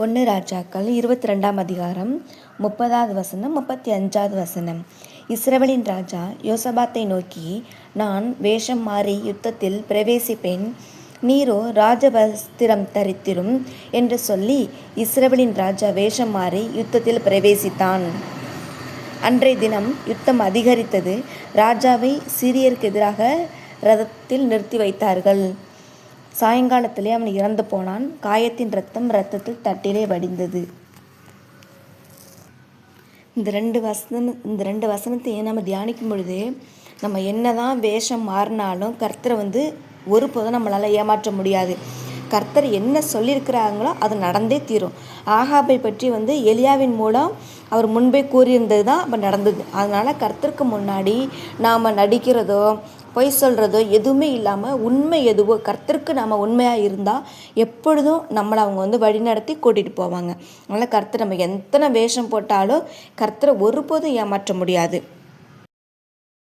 ஒன்று ராஜாக்கள் 22ஆம் அதிகாரம் 30வது வசனம் 35வது வசனம். இஸ்ரவேலின் ராஜா யோசபாத்தை நோக்கி, நான் வேஷம் மாறி யுத்தத்தில் பிரவேசிப்பேன், நீரோ ராஜவஸ்திரம் தரித்திரும் என்று சொல்லி இஸ்ரவேலின் ராஜா வேஷம் மாறி யுத்தத்தில் பிரவேசித்தான். அன்றைய தினம் யுத்தம் அதிகரித்தது. ராஜாவை சீரியருக்கு எதிராக ரதத்தில் நிறுத்தி வைத்தார்கள். சாயங்காலத்திலே அவன் இறந்து போனான். காயத்தின் இரத்தத்தில் தட்டிலே வடிந்தது. இந்த ரெண்டு வசனத்தையும் நம்ம தியானிக்கும் பொழுது, நம்ம என்னதான் வேஷம் மாறினாலும் கர்த்தரை ஒருபோதும் நம்மளால் ஏமாற்ற முடியாது. கர்த்தர் என்ன சொல்லியிருக்கிறாங்களோ அது நடந்தே தீரும். ஆகாபை பற்றி எலியாவின் மூலம் அவர் முன்பே கூறியிருந்தது தான் அப்போ நடந்தது. அதனால் கர்த்தருக்கு முன்னாடி நாம் நடிக்கிறதோ பொய் சொல்கிறதோ எதுவுமே இல்லாமல் உண்மை எதுவோ கர்த்தருக்கு நம்ம உண்மையாக இருந்தால் எப்பொழுதும் நம்மளை அவங்க வழிநடத்தி கூட்டிகிட்டு போவாங்க. அதனால் கர்த்தர் நம்ம எத்தனை வேஷம் போட்டாலும் கர்த்தரை ஒருபோதும் ஏமாற்ற முடியாது.